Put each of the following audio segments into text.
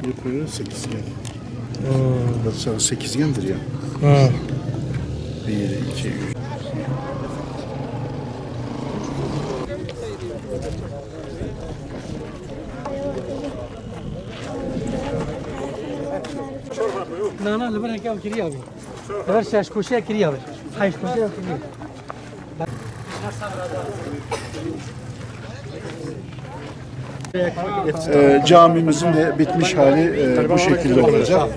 Yapıyor sekizgen. Batısı sekizgendir ya. 1, 2, 3. Nana lebar kya kiri abi. Lebar şaş koşuya kiri abi. Hayır koşuya kiri. Camimizin de bitmiş hali bu şekilde olacak.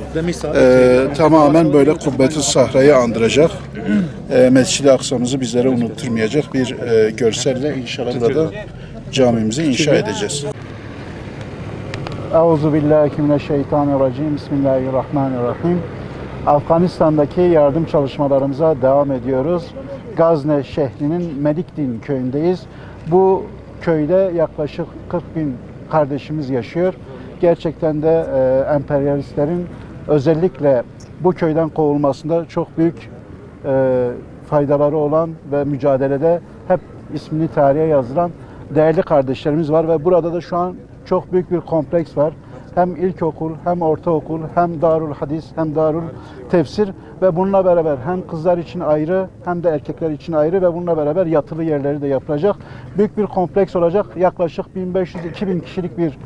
Tamamen böyle Kubbetü Sahra'yı andıracak. Mescid-i Aksa'mızı bizlere unutturmayacak bir görselle inşallah burada camimizi inşa edeceğiz. Euzubillahimineşşeytanirracim. Bismillahirrahmanirrahim. Afganistan'daki yardım çalışmalarımıza devam ediyoruz. Gazne şehrinin Melikdin köyündeyiz. Bu köyde yaklaşık 40 bin kardeşimiz yaşıyor. Gerçekten de emperyalistlerin özellikle bu köyden kovulmasında çok büyük faydaları olan ve mücadelede hep ismini tarihe yazılan değerli kardeşlerimiz var ve burada da şu an çok büyük bir kompleks var. Hem ilkokul, hem ortaokul, hem Darul Hadis, hem Darul Tefsir ve bununla beraber hem kızlar için ayrı hem de erkekler için ayrı ve bununla beraber yatılı yerleri de yapılacak. Büyük bir kompleks olacak. Yaklaşık 1500-2000 kişilik bir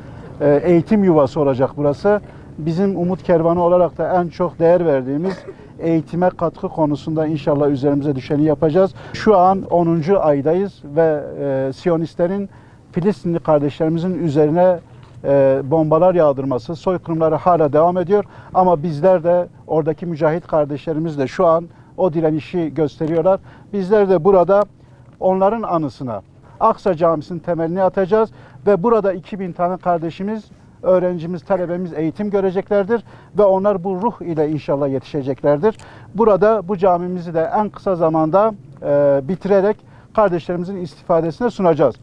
eğitim yuvası olacak burası. Bizim Umut Kervanı olarak da en çok değer verdiğimiz eğitime katkı konusunda inşallah üzerimize düşeni yapacağız. Şu an 10. aydayız ve Siyonistlerin Filistinli kardeşlerimizin üzerine bombalar yağdırması, soykırımları hala devam ediyor. Ama bizler de oradaki mücahit kardeşlerimiz de şu an o direnişi gösteriyorlar. Bizler de burada onların anısına Aksa Camisi'nin temelini atacağız ve burada 2000 tane kardeşimiz, öğrencimiz, talebemiz eğitim göreceklerdir ve onlar bu ruh ile inşallah yetişeceklerdir. Burada bu camimizi de en kısa zamanda bitirerek kardeşlerimizin istifadesine sunacağız.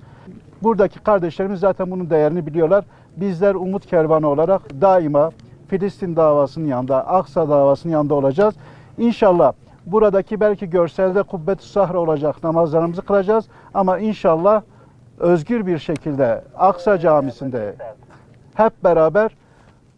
Buradaki kardeşlerimiz zaten bunun değerini biliyorlar. Bizler Umut Kervanı olarak daima Filistin davasının yanında, Aksa davasının yanında olacağız. İnşallah buradaki belki görselde Kubbetü Sahra olacak, namazlarımızı kılacağız. Ama inşallah özgür bir şekilde Aksa Camisi'nde hep beraber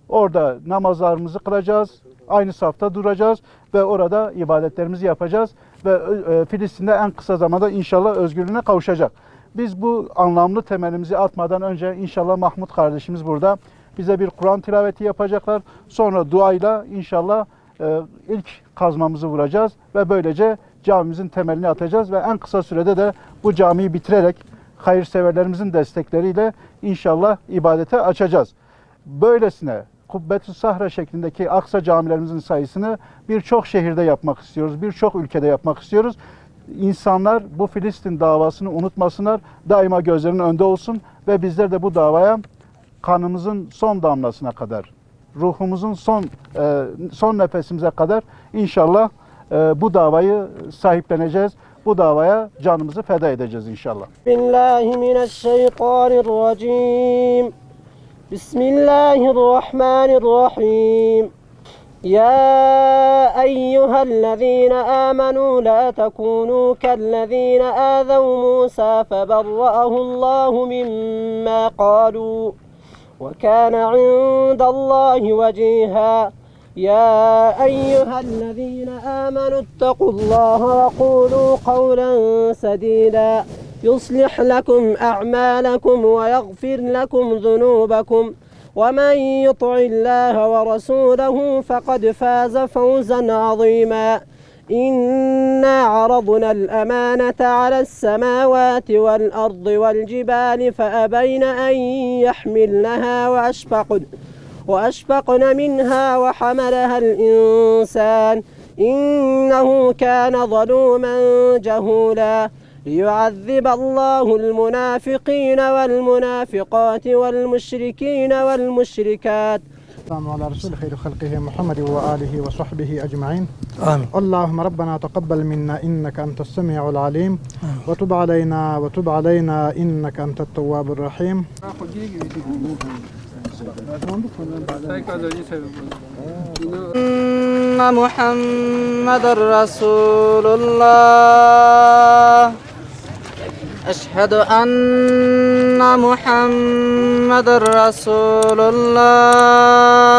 orada namazlarımızı kılacağız. Aynı safta duracağız ve orada ibadetlerimizi yapacağız. Ve Filistin'de en kısa zamanda inşallah özgürlüğüne kavuşacak. Biz bu anlamlı temelimizi atmadan önce inşallah Mahmut kardeşimiz burada bize bir Kur'an tilaveti yapacaklar. Sonra duayla inşallah ilk kazmamızı vuracağız ve böylece camimizin temelini atacağız ve en kısa sürede de bu camiyi bitirerek hayırseverlerimizin destekleriyle inşallah ibadete açacağız. Böylesine Kubbetü Sahra şeklindeki Aksa camilerimizin sayısını birçok şehirde yapmak istiyoruz, birçok ülkede yapmak istiyoruz. İnsanlar bu Filistin davasını unutmasınlar, daima gözlerinin önünde olsun ve bizler de bu davaya kanımızın son damlasına kadar, ruhumuzun son nefesimize kadar inşallah bu davayı sahipleneceğiz. Bu davaya canımızı feda edeceğiz inşallah. Bismillahirrahmanirrahim. Bismillahirrahmanirrahim. يا أيها الذين آمنوا لا تكونوا كالذين آذوا موسى فبرأه الله مما قالوا وكان عند الله وجيها يا أيها الذين آمنوا اتقوا الله وقولوا قولا سديدا يصلح لكم أعمالكم ويغفر لكم ذنوبكم ومن يطع الله ورسوله فقد فاز فوزا عظيما إنا عرضنا الأمانة على السماوات والأرض والجبال فأبين أن يحملنها وأشفقن منها وحملها الإنسان إنه كان ظلوما جهولا ليعذب الله المنافقين والمنافقات والمشركين والمشركات. على رسول خير خلقه محمد وآله وصحبه أجمعين. آمين. اللهم ربنا تقبل منا إنك أنت السميع العليم وتب علينا إنك أنت التواب الرحيم. إن محمد رسول الله أشهد أن محمد رسول الله